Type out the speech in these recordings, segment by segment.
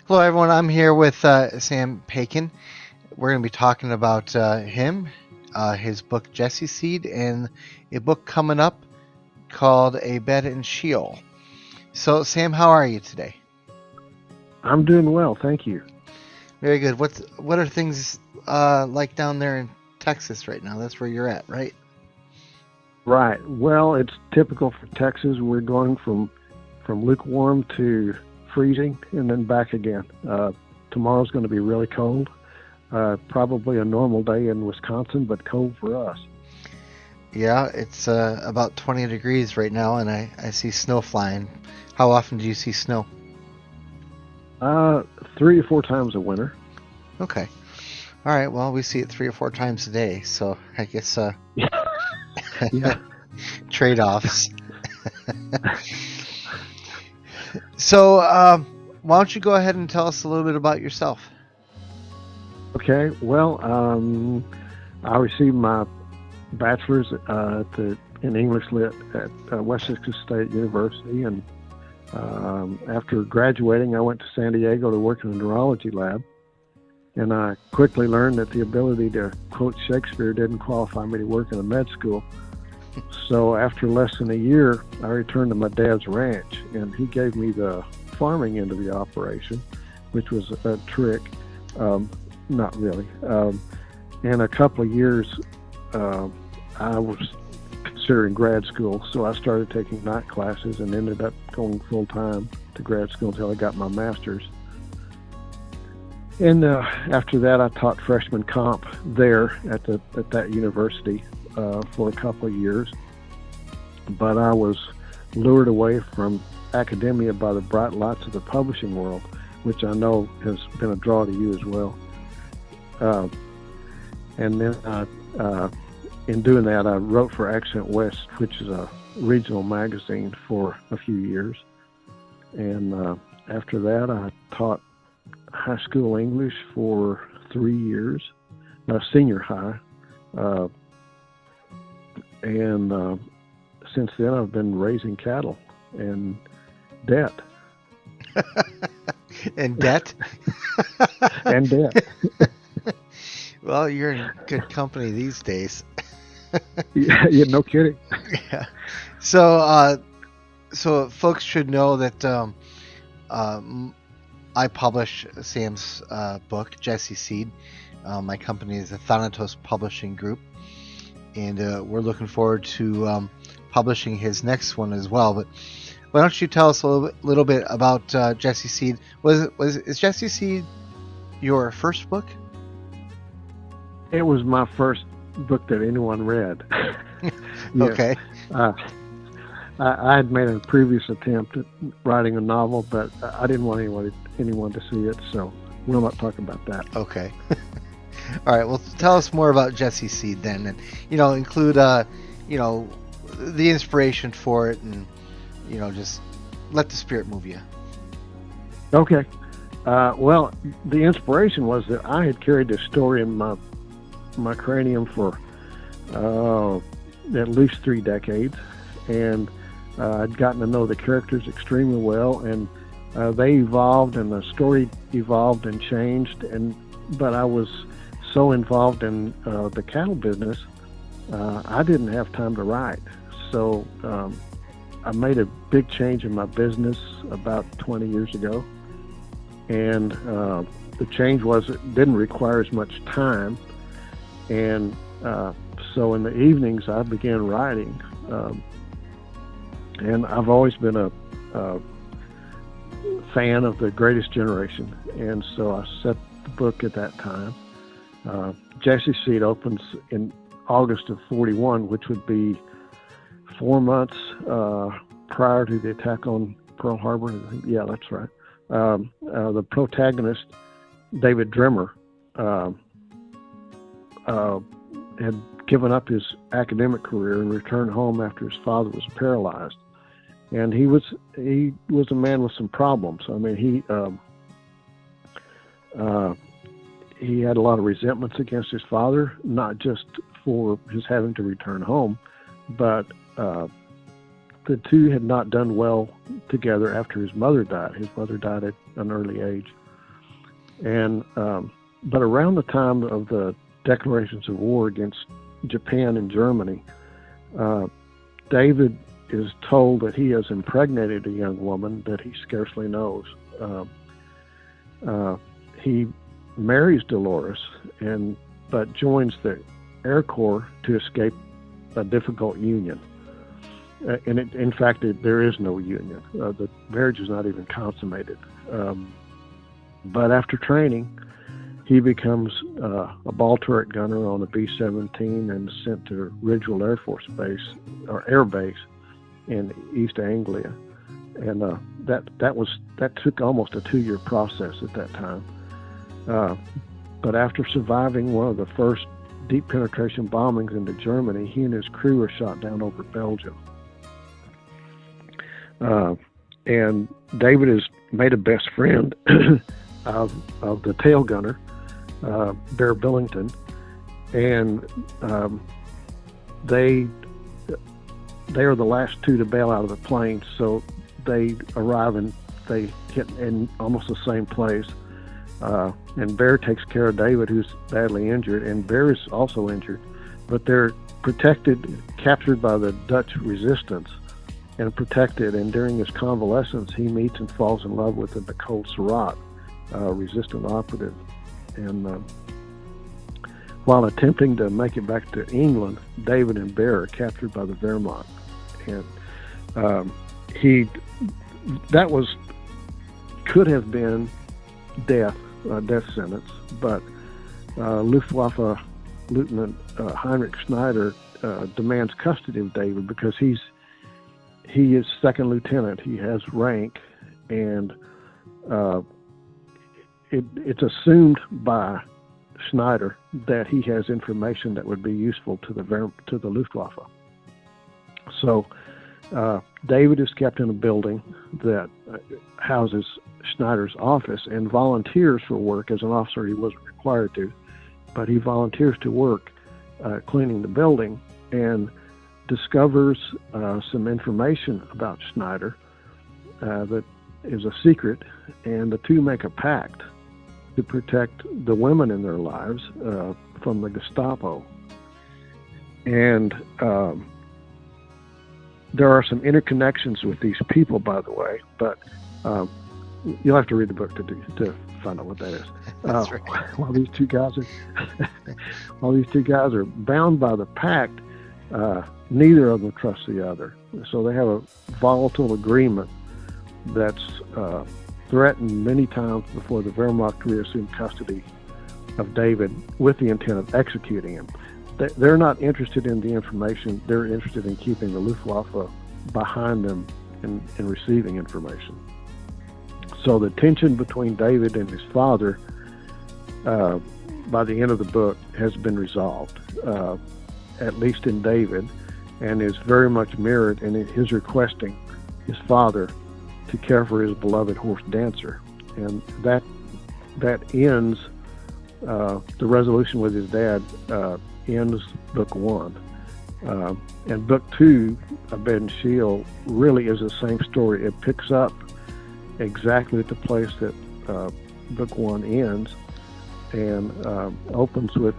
Hello, everyone. I'm here with Sam Pakan. We're going to be talking about him, his book Jesse Seed, and a book coming up called A Bed in Sheol. So, Sam, how are you today? I'm doing well, thank you. Very good. What are things like down there in Texas right now? That's where you're at, right? Right. Well, it's typical for Texas. We're going from lukewarm to freezing and then back again. Tomorrow's going to be really cold. Probably a normal day in Wisconsin, but cold for us. Yeah, it's about 20 degrees right now, and I see snow flying. How often do you see snow? 3 or 4 times a winter. Okay. All right. Well, we see it 3 or 4 times a day, so I guess Yeah. trade-offs. So, why don't you go ahead and tell us a little bit about yourself? Okay. Well, I received my bachelor's in English Lit at West Texas State University, and after graduating, I went to San Diego to work in a neurology lab. And I quickly learned that the ability to quote Shakespeare didn't qualify me to work in a med school. So after less than a year, I returned to my dad's ranch, and he gave me the farming end of the operation, which was a trick. Not really. In a couple of years, I was considering grad school, so I started taking night classes and ended up going full-time to grad school until I got my master's. And after that, I taught freshman comp there at that university for a couple of years. But I was lured away from academia by the bright lights of the publishing world, which I know has been a draw to you as well. And then in doing that, I wrote for Accent West, which is a regional magazine, for a few years. And after that, I taught high school English for 3 years, senior high. And since then, I've been raising cattle and debt. And debt? And debt. Well, you're in good company these days. Yeah, no kidding. Yeah. So, so folks should know that I publish Sam's book, Jesse Seed. My company is the Thanatos Publishing Group, and we're looking forward to publishing his next one as well. But why don't you tell us a little bit about Jesse Seed? Is Jesse Seed your first book? It was my first book that anyone read. Okay. I had made a previous attempt at writing a novel, but I didn't want anyone to see it, so we'll not talk about that. Okay. All right. Well, tell us more about Jesse Seed then, and include the inspiration for it, and just let the spirit move you. Okay. Well, the inspiration was that I had carried this story in my cranium for at least 3 decades, and I'd gotten to know the characters extremely well, and they evolved, and the story evolved and changed, but I was so involved in the cattle business, I didn't have time to write. So I made a big change in my business about 20 years ago, and the change was it didn't require as much time, and so in the evenings I began writing. And I've always been a fan of The Greatest Generation, and so I set the book at that time. Jesse Seed opens in August of '41, which would be 4 months prior to the attack on Pearl Harbor. Yeah, that's right. The protagonist, David Drimmer, had given up his academic career and returned home after his father was paralyzed. And he was a man with some problems. I mean, he had a lot of resentments against his father, not just for his having to return home, but the two had not done well together after his mother died. His mother died at an early age. And but around the time of the declarations of war against Japan and Germany, David is told that he has impregnated a young woman that he scarcely knows. He marries Dolores, but joins the Air Corps to escape a difficult union. In fact, there is no union. The marriage is not even consummated. But after training, he becomes a ball turret gunner on a B-17 and sent to Ridgewell Air Force Base, or Air Base, in East Anglia. And that took almost a 2-year process at that time. But after surviving one of the first deep penetration bombings into Germany, he and his crew were shot down over Belgium. And David has made a best friend of the tail gunner, Bear Billington, and they are the last two to bail out of the plane. So they arrive and they hit in almost the same place. And Bear takes care of David, who's badly injured, and Bear is also injured, but they're captured by the Dutch resistance and protected. And during his convalescence, he meets and falls in love with the Nicole Surratt, resistant operative. And while attempting to make it back to England, David and Bear are captured by the Wehrmacht. And could have been death sentence, but Luftwaffe Lieutenant Heinrich Schneider demands custody of David because he is second lieutenant. He has rank, and it's assumed by Schneider that he has information that would be useful to the Luftwaffe. So David is kept in a building that houses Schneider's office and volunteers for work. As an officer, he wasn't required to, but he volunteers to work cleaning the building and discovers some information about Schneider that is a secret, and the two make a pact to protect the women in their lives from the Gestapo. And there are some interconnections with these people, by the way, but you'll have to read the book to find out what that is. That's right. While these two guys are bound by the pact, neither of them trusts the other. So they have a volatile agreement that's threatened many times before the Wehrmacht reassumed custody of David with the intent of executing him. They're not interested in the information. They're interested in keeping the Luftwaffe behind them in receiving information. So the tension between David and his father, by the end of the book, has been resolved, at least in David, and is very much mirrored in his requesting his father to care for his beloved horse Dancer. And that ends, the resolution with his dad ends book one. And book two, Abed and Sheol, really is the same story. It picks up exactly at the place that book one ends, and opens with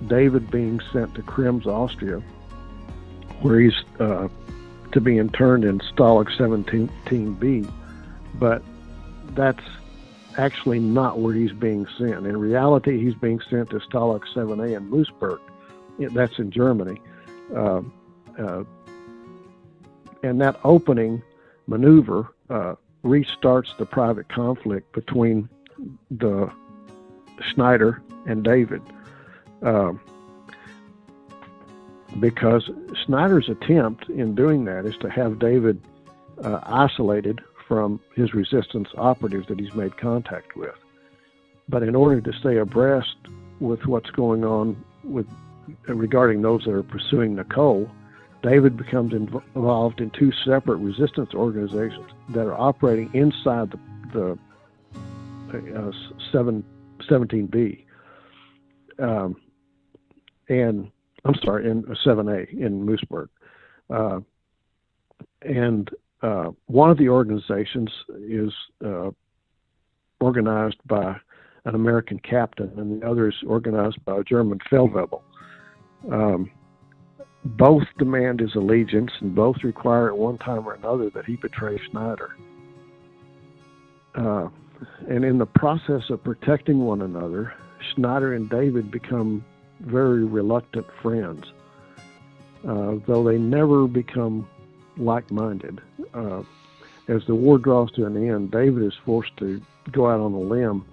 David being sent to Krems, Austria, where he's to be interned in Stalag 17B. But that's actually not where he's being sent. In reality, he's being sent to Stalag 7A in Moosburg. That's in Germany. And that opening maneuver restarts the private conflict between the Schneider and David, because Schneider's attempt in doing that is to have David isolated from his resistance operatives that he's made contact with. But in order to stay abreast with what's going on regarding those that are pursuing Nicole, David becomes involved in two separate resistance organizations that are operating inside the 17B, and I'm sorry, in 7A in Moosburg. And one of the organizations is organized by an American captain, and the other is organized by a German Feldwebel. Both demand his allegiance, and both require at one time or another that he betray Schneider. And in the process of protecting one another, Schneider and David become very reluctant friends, though they never become like-minded. As the war draws to an end, David is forced to go out on a limb,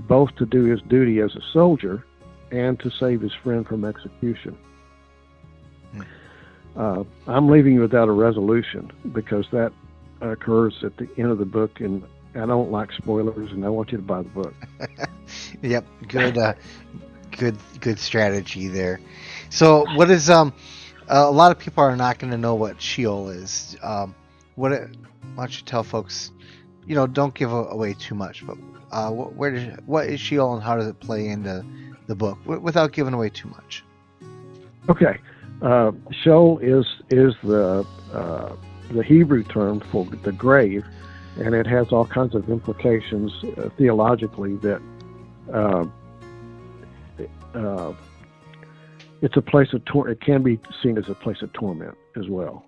both to do his duty as a soldier and to save his friend from execution. I'm leaving you without a resolution because that occurs at the end of the book, and I don't like spoilers, and I want you to buy the book. Yep, good strategy there. So, what is a lot of people are not going to know what Sheol is. Why don't you tell folks? Don't give away too much, but what is Sheol and how does it play into the book without giving away too much? Okay, Sheol is the Hebrew term for the grave, and it has all kinds of implications theologically that it's a place of it can be seen as a place of torment as well.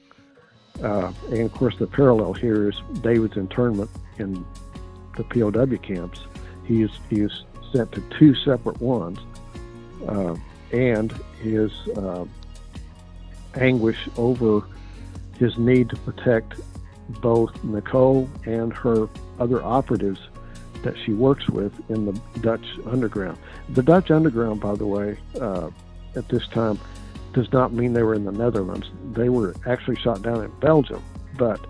And of course, the parallel here is David's internment in the POW camps. He is sent to two separate ones, and his anguish over his need to protect both Nicole and her other operatives that she works with in the Dutch underground. The Dutch underground, by the way, at this time, does not mean they were in the Netherlands. They were actually shot down in Belgium, but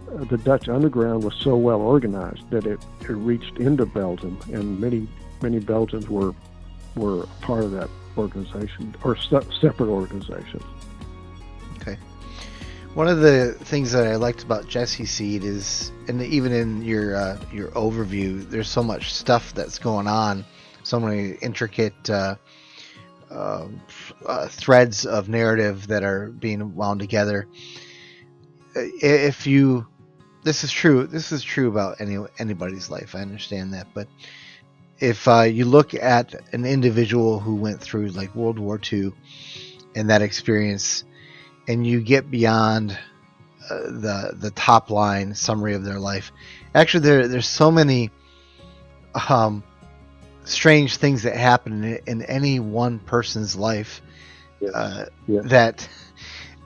the Dutch underground was so well organized that it reached into Belgium, and many Belgians were part of that organization, or separate organizations. Okay. One of the things that I liked about Jesse Seed is, and even in your overview, there's so much stuff that's going on, so many intricate threads of narrative that are being wound together. This is true about anybody's life. I understand that, but if you look at an individual who went through like World War II and that experience, and you get beyond the top line summary of their life, actually there's so many strange things that happen in any one person's life. Yes.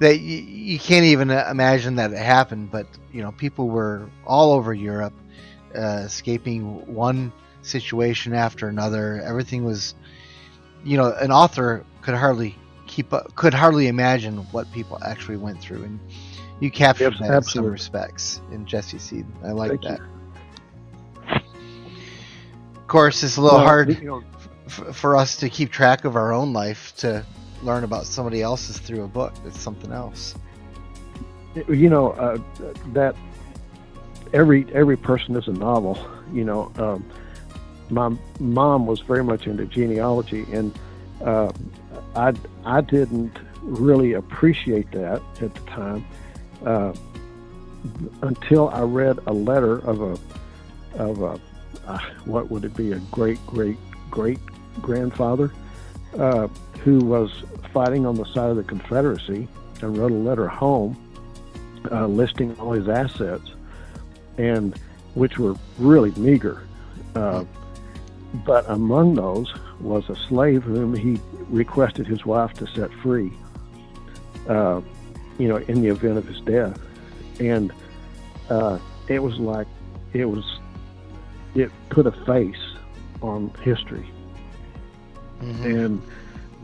that you can't even imagine that it happened. But people were all over Europe, escaping one situation after another. Everything was, an author could hardly imagine what people actually went through, and you captured that in some respects in Jesse Seed. I like that. Of course, it's a little hard for us to keep track of our own life, to learn about somebody else's through a book. It's something else. That every person is a novel. My mom was very much into genealogy, and I didn't really appreciate that at the time until I read a letter of a what would it be, a great grandfather who was fighting on the side of the Confederacy, and wrote a letter home listing all his assets, and which were really meager. But among those was a slave whom he requested his wife to set free, in the event of his death. And it put a face on history, and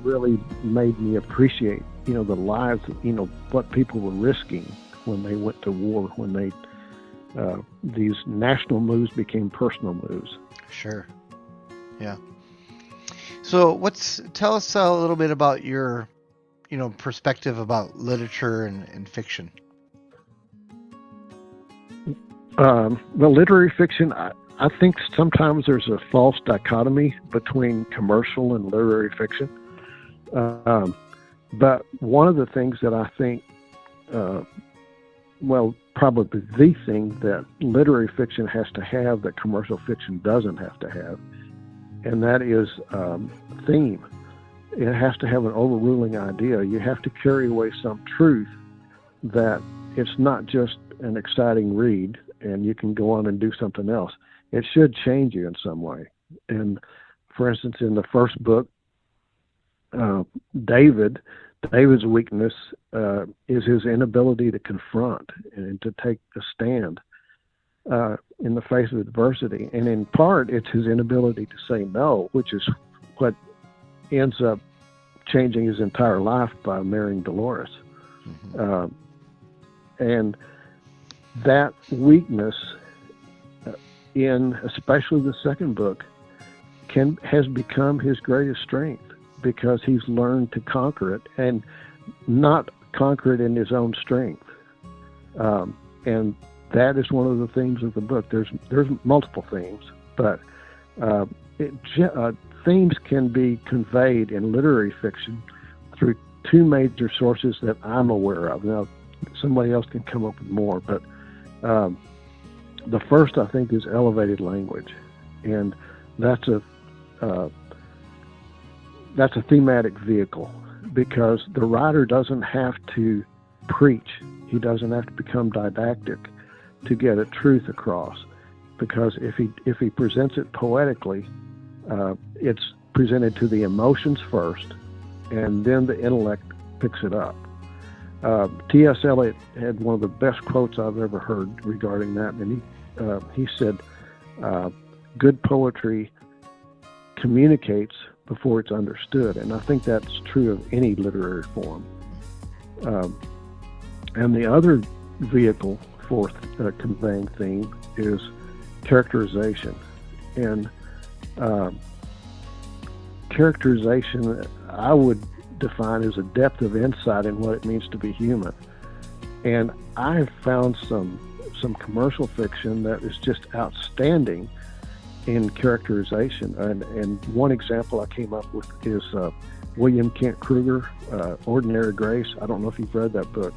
really made me appreciate, the lives, what people were risking when they went to war, when they, these national moves became personal moves. Sure. Yeah. So tell us a little bit about your, perspective about literature and fiction. Well, literary fiction, I think sometimes there's a false dichotomy between commercial and literary fiction. But one of the things that I think, probably the thing that literary fiction has to have that commercial fiction doesn't have to have, and that is theme. It has to have an overruling idea. You have to carry away some truth that it's not just an exciting read and you can go on and do something else. It should change you in some way. And for instance, in the first book, David's weakness is his inability to confront and to take a stand in the face of adversity. And in part, it's his inability to say no, which is what ends up changing his entire life by marrying Dolores. Mm-hmm. And that weakness in especially the second book has become his greatest strength, because he's learned to conquer it, and not conquer it in his own strength. And that is one of the themes of the book. There's multiple themes, but themes can be conveyed in literary fiction through two major sources that I'm aware of. Now, somebody else can come up with more, but the first, I think, is elevated language, and that's a thematic vehicle, because the writer doesn't have to preach. He doesn't have to become didactic to get a truth across, because if he presents it poetically, it's presented to the emotions first, and then the intellect picks it up. T.S. Eliot had one of the best quotes I've ever heard regarding that, and he said, "Good poetry communicates before it's understood," and I think that's true of any literary form. And the other vehicle for conveying theme is characterization. And characterization, I would define as a depth of insight in what it means to be human. And I have found some commercial fiction that is just outstanding in characterization. And one example I came up with is William Kent Kruger, Ordinary Grace. I don't know if you've read that book,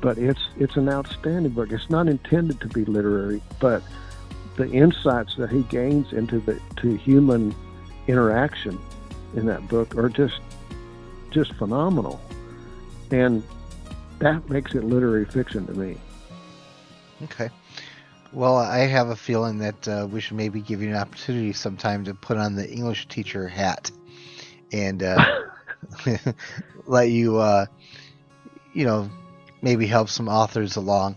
but it's an outstanding book. It's not intended to be literary, but the insights that he gains into to human interaction in that book are just phenomenal. And that makes it literary fiction to me. Okay. Well, I have a feeling that we should maybe give you an opportunity sometime to put on the English teacher hat and let you, maybe help some authors along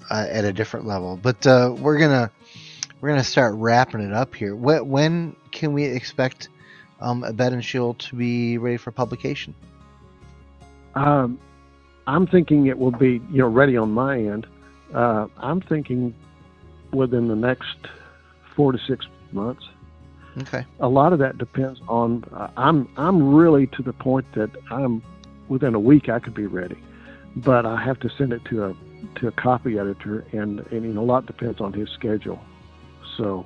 at a different level. But we're gonna start wrapping it up here. When can we expect A Bed in Sheol to be ready for publication? I'm thinking it will be, ready on my end. I'm thinking within the next 4 to 6 months. Okay. A lot of that depends on. I'm really to the point that I'm within a week I could be ready, but I have to send it to a copy editor, and a lot depends on his schedule. So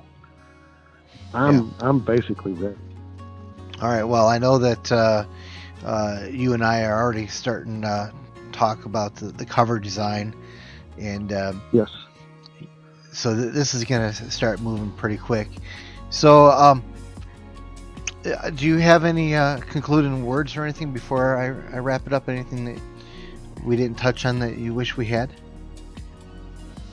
I'm basically ready. All right. Well, I know that you and I are already starting to talk about the cover design, and yes. So this is going to start moving pretty quick. So, do you have any concluding words or anything before I wrap it up? Anything that we didn't touch on that you wish we had?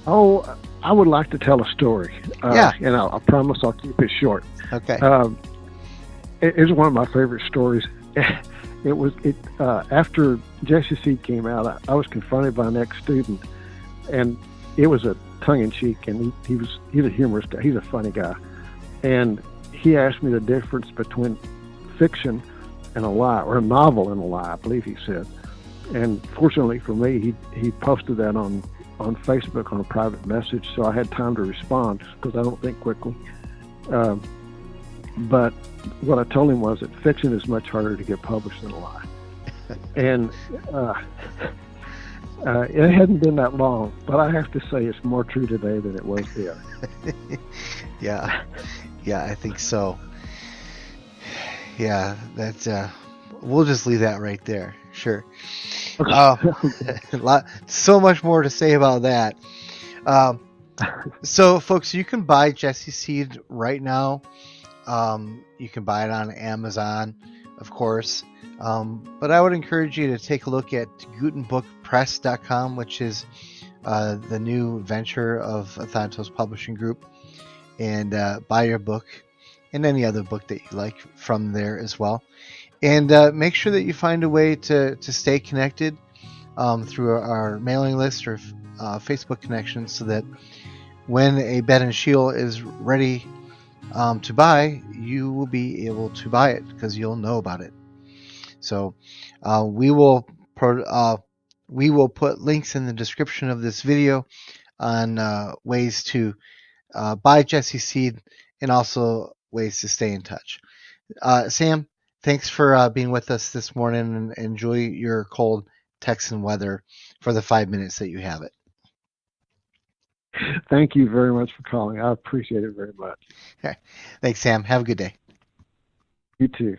Oh, I would like to tell a story. Yeah. And I promise I'll keep it short. Okay. It's one of my favorite stories. After Jesse Seed came out, I was confronted by an ex-student, and it was a tongue-in-cheek, and he's a humorist guy. He's a funny guy. And he asked me the difference between fiction and a lie, or a novel and a lie, I believe he said. And fortunately for me, he posted that on Facebook on a private message, so I had time to respond, because I don't think quickly. But what I told him was that fiction is much harder to get published than a lie. And it hadn't been that long, but I have to say it's more true today than it was then. Yeah, I think so. Yeah, that's we'll just leave that right there. Sure. So much more to say about that. So, folks, you can buy Jesse Seed right now. You can buy it on Amazon, of course. But I would encourage you to take a look at GutenBookPress.com, which is the new venture of Thanatos Publishing Group, and buy your book and any other book that you like from there as well. And make sure that you find a way to stay connected through our mailing list or Facebook connections, so that when a bed in Sheol is ready to buy, you will be able to buy it because you'll know about it. So we will put links in the description of this video on ways to buy Jesse Seed and also ways to stay in touch. Sam, thanks for being with us this morning, and enjoy your cold Texan weather for the 5 minutes that you have it. Thank you very much for calling. I appreciate it very much. Thanks, Sam. Have a good day. You too.